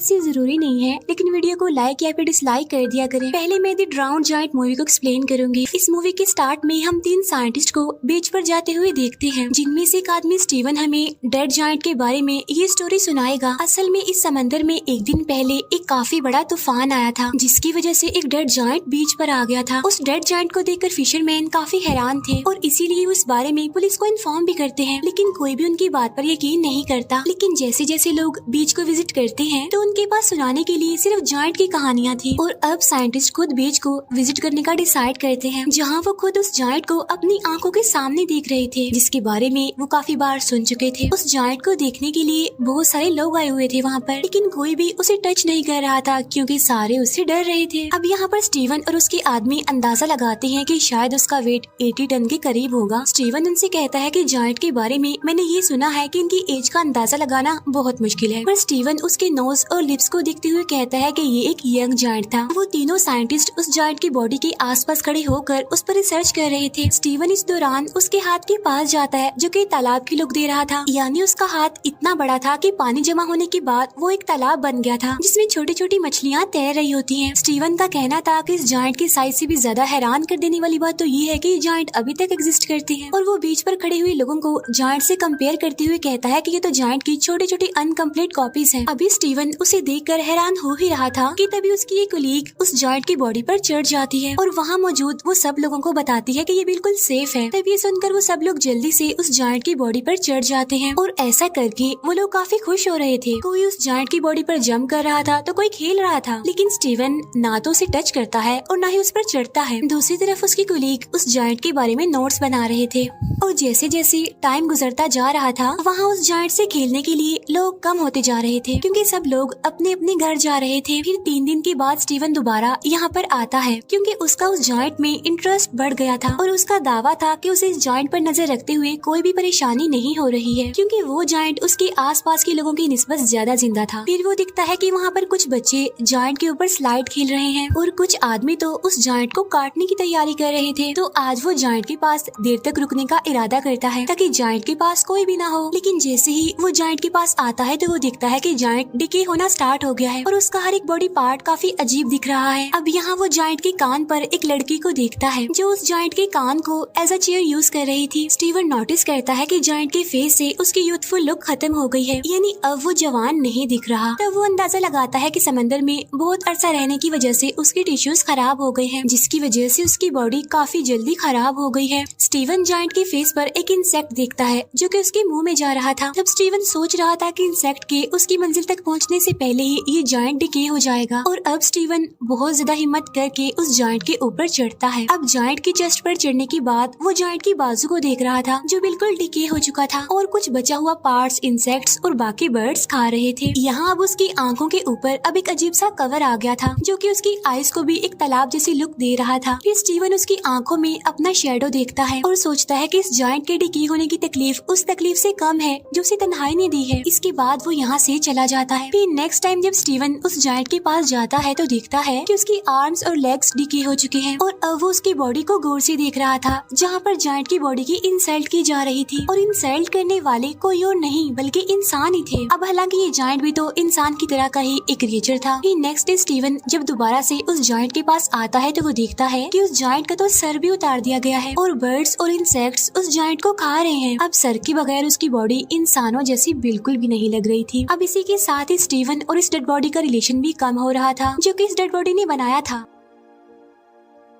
वैसे जरूरी नहीं है, लेकिन वीडियो को लाइक या फिर डिसलाइक कर दिया करें। पहले मैं द ड्राउन्ड जायंट मूवी को एक्सप्लेन करूंगी। इस मूवी के स्टार्ट में हम 3 साइंटिस्ट को बीच पर जाते हुए देखते हैं, जिनमें से एक आदमी स्टीवन हमें डेड जायंट के बारे में ये स्टोरी सुनाएगा। असल में इस समंदर में एक दिन पहले एक काफी बड़ा तूफान आया था, जिसकी वजह से एक डेड जायंट बीच पर आ गया था। उस डेड जायंट को देखकर फिशरमैन काफी हैरान थे और इसीलिए उस बारे में पुलिस को इन्फॉर्म भी करते हैं, लेकिन कोई भी उनकी बात पर यकीन नहीं करता। लेकिन जैसे जैसे लोग बीच को विजिट करते हैं तो उनके पास सुनाने के लिए सिर्फ जायंट की कहानियाँ थी। और अब साइंटिस्ट खुद बीच को विजिट करने का डिसाइड करते हैं, जहाँ वो खुद उस जायंट को अपनी आंखों के सामने देख रहे थे, जिसके बारे में वो काफी बार सुन चुके थे। उस जायंट को देखने के लिए बहुत सारे लोग आए हुए थे वहाँ पर, लेकिन कोई भी उसे टच नहीं कर रहा था क्योंकि सारे उससे डर रहे थे। अब यहाँ पर स्टीवन और उसके आदमी अंदाजा लगाते हैं कि शायद उसका वेट 80 टन के करीब होगा। स्टीवन उनसे कहता है कि जायंट के बारे में मैंने ये सुना है कि इनकी एज का अंदाजा लगाना बहुत मुश्किल है, पर स्टीवन उसके नोज और लिप्स को देखते हुए कहता है कि ये एक यंग जायंट था। वो तीनों साइंटिस्ट उस जायंट की बॉडी के आसपास खड़े होकर उस पर रिसर्च कर रहे थे। स्टीवन इस दौरान उसके हाथ के पास जाता है, जो कि तालाब की लुक दे रहा था, यानी उसका हाथ इतना बड़ा था कि पानी जमा होने के बाद वो एक तालाब बन गया था, जिसमें छोटी छोटी मछलियाँ तैर रही होती हैं। स्टीवन का कहना था कि इस जायंट की साइज से भी ज्यादा हैरान कर देने वाली बात तो ये है कि ये जायंट अभी तक एग्जिस्ट करते हैं। और वो बीच पर खड़े हुए लोगों को जायंट से कंपेयर करते हुए कहता है कि ये तो जायंट की छोटी छोटी अनकम्प्लीट कॉपीज हैं। अभी स्टीवन उसे देखकर हैरान हो ही रहा था कि तभी उसकी एक कलीग उस जायंट की बॉडी पर चढ़ जाती है और वहाँ मौजूद वो सब लोगों को बताती है कि ये बिल्कुल सेफ है। तभी सुनकर वो सब लोग जल्दी से उस जायंट की बॉडी पर चढ़ जाते हैं और ऐसा करके वो लोग काफी खुश हो रहे थे। कोई उस जायंट की बॉडी पर जंप कर रहा था तो कोई खेल रहा था, लेकिन स्टीवन ना तो उसे टच करता है और ना ही उस पर चढ़ता है। दूसरी तरफ उसकी कलीग उस जायंट के बारे में नोट्स बना रहे थे और जैसे जैसे टाइम गुजरता जा रहा था वहाँ उस जायंट से खेलने के लिए लोग कम होते जा रहे थे, क्योंकि सब लोग अपने अपने घर जा रहे थे। फिर 3 दिन के बाद स्टीवन दोबारा यहाँ पर आता है, क्योंकि उसका उस जायंट में इंटरेस्ट बढ़ गया था और उसका दावा था कि उसे इस जायंट पर नजर रखते हुए कोई भी परेशानी नहीं हो रही है, क्योंकि वो जायंट उसके आसपास के लोगों की निस्बत ज्यादा जिंदा था। फिर वो दिखता है कि वहाँ पर कुछ बच्चे जायंट के ऊपर स्लाइड खेल रहे हैं और कुछ आदमी तो उस जायंट को काटने की तैयारी कर रहे थे। तो आज वो जायंट के पास देर तक रुकने का इरादा करता है ताकि जायंट के पास कोई भी ना हो, लेकिन जैसे ही वो जायंट के पास आता है तो वो दिखता है कि जायंट डिके होना स्टार्ट हो गया है और उसका हर एक बॉडी पार्ट काफी अजीब दिख रहा है। अब यहाँ वो जायंट के कान पर एक लड़की को देखता है जो उस जायंट के कान को एज अ चेयर यूज कर रही थी। स्टीवन नोटिस करता है कि जायंट के फेस से उसकी यूथफुल लुक खत्म हो गई है, यानी अब वो जवान नहीं दिख रहा। तब वो अंदाजा लगाता है कि समंदर में बहुत अरसा रहने की वजह से उसके टिश्यूज खराब हो गए हैं, जिसकी वजह से उसकी बॉडी काफी जल्दी खराब हो गई है। स्टीवन जायंट के फेस पर एक इंसेक्ट देखता है जो कि उसके मुंह में जा रहा था। तब स्टीवन सोच रहा था कि इंसेक्ट के उसकी मंजिल तक पहुंचने से पहले ही ये जायंट डिके हो जाएगा और अब स्टीवन बहुत ज्यादा हिम्मत करके उस जायंट के ऊपर चढ़ता है। अब जायंट की चेस्ट पर चढ़ने के बाद वो जायंट की बाजू को देख रहा था जो बिल्कुल डिके हो चुका था और कुछ बचा हुआ पार्ट्स इंसेक्ट्स और बाकी बर्ड्स खा रहे थे। यहाँ अब उसकी आंखों के ऊपर अब एक अजीब सा कवर आ गया था जो कि उसकी आईज को भी एक तालाब जैसी लुक दे रहा था। फिर स्टीवन उसकी आंखों में अपना शेडो देखता है और सोचता है कि इस जायंट के डिके होने की तकलीफ उस तकलीफ से कम है जो उसे तन्हाई ने दी है। इसके बाद वो यहाँ से चला जाता है। फिर नेक्स्ट टाइम जब स्टीवन उस जायंट के पास जाता है तो देखता है कि उसकी आर्म्स और लेग्स डिके हो चुके हैं और अब वो उसकी बॉडी को गौर से देख रहा था, जहाँ पर जायंट की बॉडी की इंसल्ट की जा रही थी और इंसल्ट करने वाले कोई और नहीं बल्कि इंसान ही थे। अब हालांकि ये जायंट भी तो इंसान की तरह का ही एक क्रिएचर था। फिर नेक्स्ट डे स्टीवन जब दोबारा से उस जायंट के पास आता है तो वो देखता है कि उस जायंट का तो सर भी उतार दिया गया है और बर्ड्स और इंसेक्ट्स उस जायंट को खा रहे हैं। अब सर के बगैर उसकी बॉडी इंसानों जैसी बिल्कुल भी नहीं लग रही थी। अब इसी के साथ ही स्टीवन और इस डेड बॉडी का रिलेशन भी कम हो रहा था जो कि इस डेड बॉडी ने बनाया था।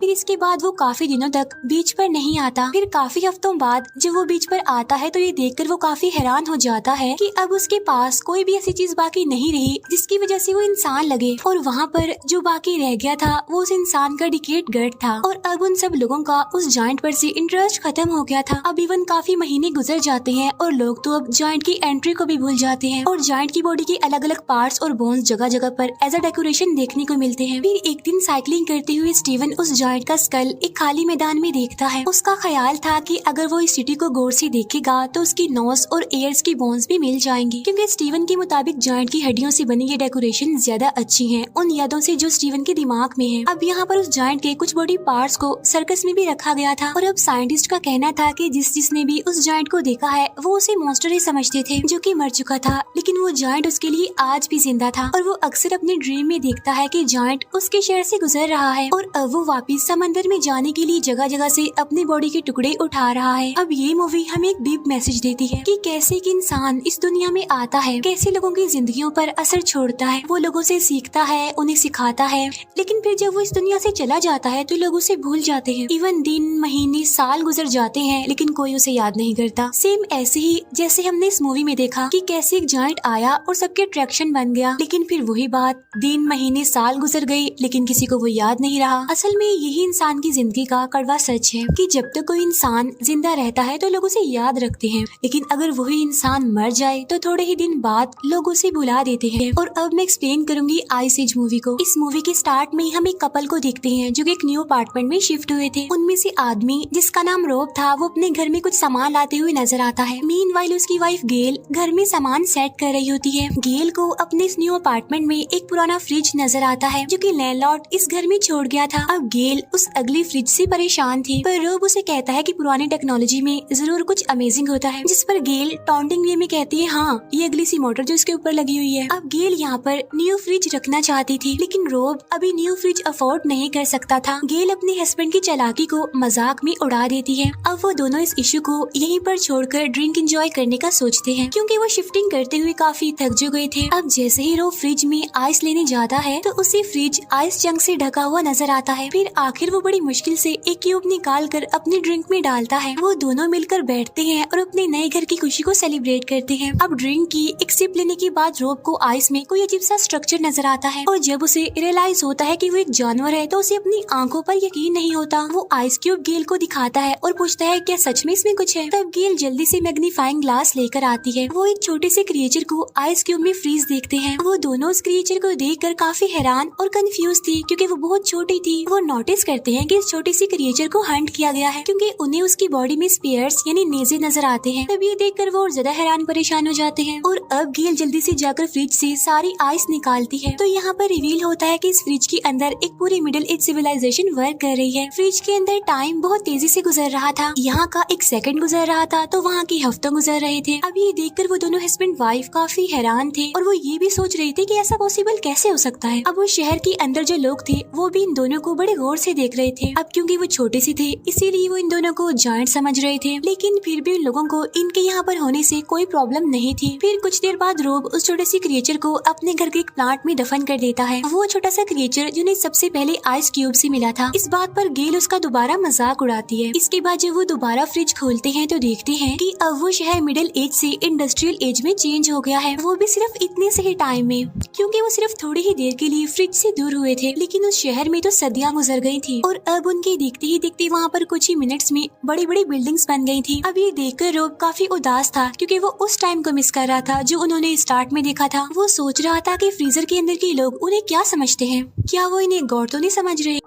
फिर इसके बाद वो काफी दिनों तक बीच पर नहीं आता। फिर काफी हफ्तों बाद जब वो बीच पर आता है तो ये देखकर वो काफी हैरान हो जाता है कि अब उसके पास कोई भी ऐसी चीज बाकी नहीं रही जिसकी वजह से वो इंसान लगे और वहाँ पर जो बाकी रह गया था वो उस इंसान का डिकेट गट था और अब उन सब लोगों का उस जायंट पर से इंटरेस्ट खत्म हो गया था। अब इवन काफी महीने गुजर जाते हैं और लोग तो अब जायंट की एंट्री को भी भूल जाते हैं और जायंट की बॉडी के अलग अलग पार्ट्स और बोन्स जगह जगह पर एज अ डेकोरेशन देखने को मिलते हैं। फिर एक दिन साइकिलिंग करते हुए स्टीवन उस जायंट का स्कल एक खाली मैदान में देखता है। उसका ख्याल था कि अगर वो इस सिटी को गौर से देखेगा तो उसकी नोज और एयर्स की बोन्स भी मिल जाएंगी, क्योंकि स्टीवन के मुताबिक जायंट की हड्डियों से बनी ये डेकोरेशन ज्यादा अच्छी है उन यादों से जो स्टीवन के दिमाग में है। अब यहाँ पर उस जायंट के कुछ बॉडी पार्ट्स को सर्कस में भी रखा गया था और अब साइंटिस्ट का कहना था कि जिसने भी उस जायंट को देखा है वो उसे मॉन्स्टर ही समझते थे जो कि मर चुका था, लेकिन वो जायंट उसके लिए आज भी जिंदा था और वो अक्सर अपने ड्रीम में देखता है कि जायंट उसके शहर से गुजर रहा है और अब वो वापिस समंदर में जाने के लिए जगह जगह से अपने बॉडी के टुकड़े उठा रहा है। अब ये मूवी हमें एक डीप मैसेज देती है कि कैसे एक इंसान इस दुनिया में आता है, कैसे लोगों की जिंदगियों पर असर छोड़ता है, वो लोगों से सीखता है, उन्हें सिखाता है, लेकिन फिर जब वो इस दुनिया से चला जाता है तो लोग उसे भूल जाते हैं। इवन दिन, महीने, साल गुजर जाते हैं लेकिन कोई उसे याद नहीं करता। सेम ऐसे ही जैसे हमने इस मूवी में देखा कि कैसे एक जायंट आया और सबके अट्रैक्शन बन गया, लेकिन फिर वही बात, दिन, महीने, साल गुजर गए लेकिन किसी को वो याद नहीं रहा। असल में यही इंसान की जिंदगी का कड़वा सच है कि जब तक कोई इंसान जिंदा रहता है तो लोग उसे याद रखते हैं, लेकिन अगर वही इंसान मर जाए तो थोड़े ही दिन बाद लोग उसे भुला देते हैं। और अब मैं एक्सप्लेन करूंगी आइस एज मूवी को। इस मूवी के स्टार्ट में हम एक कपल को देखते हैं जो कि एक न्यू अपार्टमेंट में शिफ्ट हुए थे। उनमें से आदमी जिसका नाम रोब था वो अपने घर में कुछ सामान लाते हुए नजर आता है। मीनवाइल उसकी वाइफ गेल घर में सामान सेट कर रही होती है। गेल को अपने इस न्यू अपार्टमेंट में एक पुराना फ्रिज नजर आता है जो कि लैंडलॉर्ड इस घर में छोड़ गया था। अब गेल उस अगली फ्रिज से परेशान थी, पर रोब उसे कहता है कि पुरानी टेक्नोलॉजी में जरूर कुछ अमेजिंग होता है, जिस पर गेल टॉन्टिंग वे में कहती है हाँ ये अगली सी मोटर जो इसके ऊपर लगी हुई है। अब गेल यहाँ पर न्यू फ्रिज रखना चाहती थी, लेकिन रोब अभी न्यू फ्रिज अफोर्ड नहीं कर सकता था। गेल अपने हस्बैंड की चालाकी को मजाक में उड़ा देती है। अब वो दोनों इस इशू को यहीं पर छोड़कर ड्रिंक एंजॉय करने का सोचते हैं, क्योंकि वो शिफ्टिंग करते हुए काफी थक जो गए थे। अब जैसे ही रोब फ्रिज में आइस लेने जाता है तो उसे फ्रिज आइस चंक से ढका हुआ नजर आता है। फिर आखिर वो बड़ी मुश्किल से एक क्यूब निकाल कर अपने ड्रिंक में डालता है। वो दोनों मिलकर बैठते हैं और अपने नए घर की खुशी को सेलिब्रेट करते हैं। अब ड्रिंक की एक सिप लेने के बाद रोब को आइस में कोई अजीब सा स्ट्रक्चर नजर आता है और जब उसे रियलाइज होता है कि वो एक जानवर है तो उसे अपनी आंखों पर यकीन नहीं होता। वो आइस क्यूब गेल को दिखाता है और पूछता है क्या सच में इसमें कुछ है। तब गेल जल्दी से मैग्नीफाइंग ग्लास लेकर आती है। वो एक छोटे से क्रिएचर को आइस क्यूब में फ्रीज देखते हैं। वो दोनों उस क्रिएचर को देखकर काफी हैरान और कंफ्यूज थी, क्योंकि वो बहुत छोटी थी। वो नोटिस करते हैं कि इस छोटी सी क्रिएचर को हंट किया गया है, क्योंकि उन्हें उसकी बॉडी में स्पेयर्स यानी नेजे नजर आते हैं। तब ये देखकर वो और ज्यादा हैरान परेशान हो जाते हैं और अब गेल जल्दी से जाकर फ्रिज से सारी आइस निकालती है। तो यहाँ पर रिवील होता है कि इस फ्रिज के अंदर एक पूरी मिडिल एज सिविलाइजेशन वर्क कर रही है। फ्रिज के अंदर टाइम बहुत तेजी से गुजर रहा था। यहाँ का एक सेकंड गुजर रहा था तो वहाँ के हफ्तों गुजर रहे थे। अब ये देखकर वो दोनों हस्बैंड वाइफ काफी हैरान थे और वो ये भी सोच रहे थे कि ऐसा पॉसिबल कैसे हो सकता है। अब वो शहर के अंदर जो लोग थे वो भी इन दोनों को बड़े गौर से देख रहे थे। अब क्योंकि वो छोटे से थे इसीलिए वो इन दोनों को जायंट समझ रहे थे, लेकिन फिर भी उन लोगों को इनके यहाँ पर होने से कोई प्रॉब्लम नहीं थी। फिर कुछ देर बाद रोब उस छोटे से क्रिएचर को अपने घर के एक प्लांट में दफन कर देता है। वो छोटा सा क्रिएचर जिन्हें सबसे पहले आइस क्यूब से मिला था। इस बात पर गेल उसका दोबारा मजाक उड़ाती है। इसके बाद जब वो दोबारा फ्रिज खोलते हैं तो देखते हैं कि अब वो शहर मिडिल एज से इंडस्ट्रियल एज में चेंज हो गया है। वो भी सिर्फ इतने से ही टाइम में, क्योंकि वो सिर्फ थोड़ी ही देर के लिए फ्रिज से दूर हुए थे, लेकिन उस शहर में तो सदियां गुजर गई थी और अब उनके देखते ही देखते वहाँ पर कुछ ही मिनट्स में बड़ी बड़ी बिल्डिंग्स बन गई थी। अब ये देखकर रोब काफी उदास था, क्योंकि वो उस टाइम को मिस कर रहा था जो उन्होंने स्टार्ट में देखा था। वो सोच रहा था कि फ्रीजर के अंदर के लोग उन्हें क्या समझते हैं, क्या वो इन्हें गौर तो नहीं समझ रहे।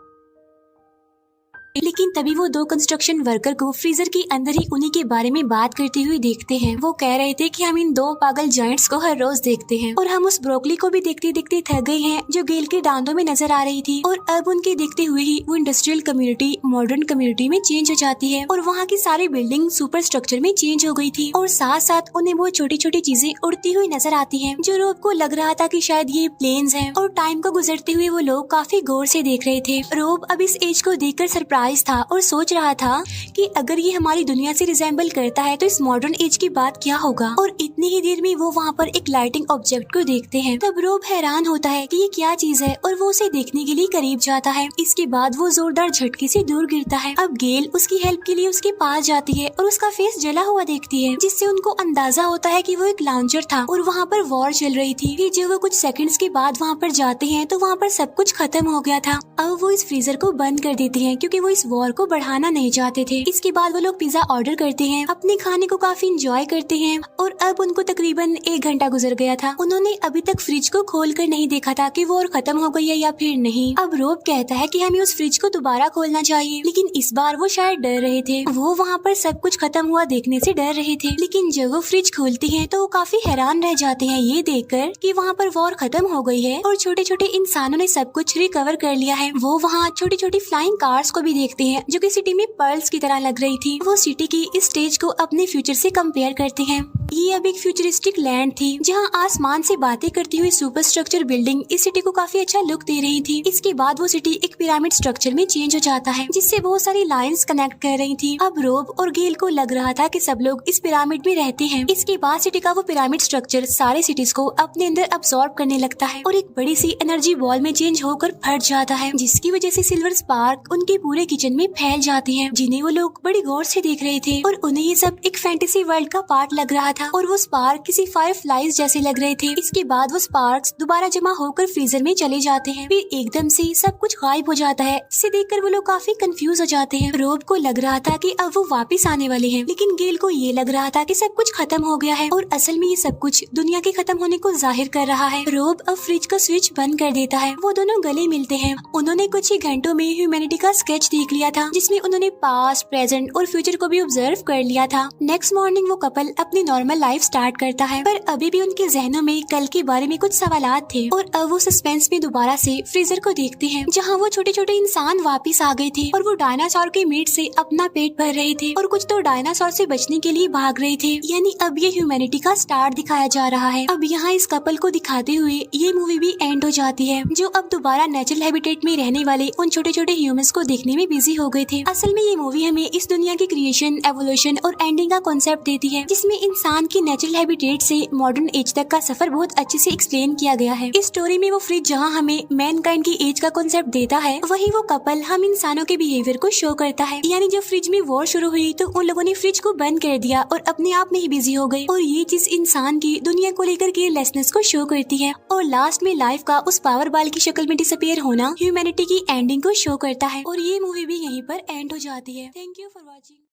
लेकिन तभी वो दो कंस्ट्रक्शन वर्कर को फ्रीजर के अंदर ही उन्हीं के बारे में बात करते हुए देखते हैं। वो कह रहे थे कि हम इन दो पागल जायंट्स को हर रोज देखते हैं और हम उस ब्रोकली को भी देखते देखते थक गए हैं जो गेल के दांतों में नजर आ रही थी। और अब उनके देखते हुए ही वो इंडस्ट्रियल कम्युनिटी मॉडर्न कम्युनिटी में चेंज हो जाती है और वहाँ की सारी बिल्डिंग सुपर स्ट्रक्चर में चेंज हो गई थी। और साथ साथ उन्हें वो छोटी छोटी चीजें उड़ती हुई नजर आती है, जो रोब को लग रहा था कि शायद ये प्लेन्स हैं। और टाइम को गुजरते हुए वो लोग काफी गौर से देख रहे थे। रोब अब इस एज को देखकर सरप्राइज था और सोच रहा था कि अगर ये हमारी दुनिया से रिजेंबल करता है तो इस मॉडर्न एज की बात क्या होगा। और इतनी ही देर में वो वहाँ पर एक लाइटिंग ऑब्जेक्ट को देखते हैं। तब रोब हैरान होता है कि ये क्या चीज है और वो उसे देखने के लिए करीब जाता है। इसके बाद वो जोरदार झटके से दूर गिरता है। अब गेल उसकी हेल्प के लिए उसके पास जाती है और उसका फेस जला हुआ देखती है, जिससे उनको अंदाजा होता है कि वो एक लाउंजर था और वहाँ पर वॉर चल रही थी। फिर जब वो कुछ सेकंड्स के बाद वहाँ पर जाते हैं तो वहाँ पर सब कुछ खत्म हो गया था। अब वो इस फ्रीजर को बंद कर देते हैं, क्योंकि वो इस वॉर को बढ़ाना नहीं चाहते थे। इसके बाद वो लोग पिज्जा ऑर्डर करते हैं, अपने खाने को काफी इंजॉय करते हैं और अब उनको तकरीबन 1 घंटा गुजर गया था। उन्होंने अभी तक फ्रिज को खोल कर नहीं देखा था कि वॉर खत्म हो गई है या फिर नहीं। अब रोब कहता है कि हमें उस फ्रिज को दोबारा खोलना चाहिए, लेकिन इस बार वो शायद डर रहे थे। वो वहाँ पर सब कुछ खत्म हुआ देखने से डर रहे थे, लेकिन जब वो फ्रिज खोलते हैं तो वो काफी हैरान रह जाते हैं ये देखकर कि वहाँ पर वॉर खत्म हो गई है और छोटे छोटे इंसानों ने सब कुछ रिकवर कर लिया है। वो वहाँ छोटी छोटी फ्लाइंग कार्स को भी देखते हैं जो कि सिटी में पर्ल्स की तरह लग रही थी। वो सिटी की इस स्टेज को अपने फ्यूचर से कंपेयर करते हैं। ये अब एक फ्यूचरिस्टिक लैंड थी जहाँ आसमान से बातें करती हुई सुपर स्ट्रक्चर बिल्डिंग इस सिटी को काफी अच्छा लुक दे रही थी। इसके बाद वो सिटी एक पिरामिड स्ट्रक्चर में चेंज हो जाता है जिससे बहुत सारी लाइंस कनेक्ट कर रही थी। अब रोब और गेल को लग रहा था कि सब लोग इस पिरामिड में रहते हैं। इसके बाद सिटी का वो पिरामिड स्ट्रक्चर सारे सिटीज को अपने अंदर अब्सॉर्ब करने लगता है और एक बड़ी सी एनर्जी बॉल में चेंज होकर फट जाता है, जिसकी वजह से सिल्वर स्पार्क उनके पूरे किचन में फैल जाती है, जिन्हें वो लोग बड़ी गौर से देख रहे थे और उन्हें ये सब एक फैंटेसी वर्ल्ड का पार्ट लग रहा था और वो स्पार्क किसी फायरफ्लाइज जैसे लग रहे थे। इसके बाद वो स्पार्क्स दोबारा जमा होकर फ्रीजर में चले जाते हैं, फिर एकदम से सब कुछ गायब हो जाता है। इसे देखकर वो लोग काफी कंफ्यूज हो जाते हैं। रोब को लग रहा था कि अब वो वापस आने वाले हैं, लेकिन गेल को ये लग रहा था कि सब कुछ खत्म हो गया है और असल में ये सब कुछ दुनिया के खत्म होने को जाहिर कर रहा है। रोब अब फ्रिज का स्विच बंद कर देता है। वो दोनों गले मिलते हैं। उन्होंने कुछ ही घंटों में ह्यूमैनिटी का स्केच देख लिया था जिसमें उन्होंने पास्ट, प्रेजेंट और फ्यूचर को भी ऑब्जर्व कर लिया था। नेक्स्ट मॉर्निंग वो कपल अपनी नॉर्मल लाइफ स्टार्ट करता है, पर अभी भी उनके जहनों में कल के बारे में कुछ सवालात थे और अब वो सस्पेंस में दोबारा से फ्रीजर को देखते हैं जहाँ वो छोटे छोटे इंसान वापिस आ गए थे और वो डायनासोर के मीट से अपना पेट भर रहे थे और कुछ तो डायनासोर से बचने के लिए भाग रहे थे। यानी अब ये ह्यूमैनिटी का स्टार्ट दिखाया जा रहा है। अब यहाँ इस कपल को दिखाते हुए ये मूवी भी एंड हो जाती है, जो अब दोबारा नेचुरल हैबिटेट में रहने वाले उन छोटे छोटे ह्यूमंस को देखने में बिजी हो गए थे। असल में ये मूवी हमें इस दुनिया की क्रिएशन, एवोल्यूशन और एंडिंग का कॉन्सेप्ट देती है, जिसमें इंसान की नेचुरल हैबिटेट से मॉडर्न एज तक का सफर बहुत अच्छे से एक्सप्लेन किया गया है। इस स्टोरी में वो फ्रिज जहाँ हमें मैनकाइंड की एज का कॉन्सेप्ट देता है, वही वो कपल हम इंसानों के बिहेवियर को शो करता है। यानी जब फ्रिज में वॉर शुरू हुई तो उन लोगों ने फ्रिज को बंद कर दिया और अपने आप में ही बिजी हो गए, और ये चीज इंसान की दुनिया को लेकर केयरलेसनेस को शो करती है। और लास्ट में लाइफ का उस पावर बाल की शक्ल में डिसअपीयर होना ह्यूमैनिटी की एंडिंग को शो करता है। और ये मूवी भी यहीं पर एंड हो जाती है। Thank you for watching.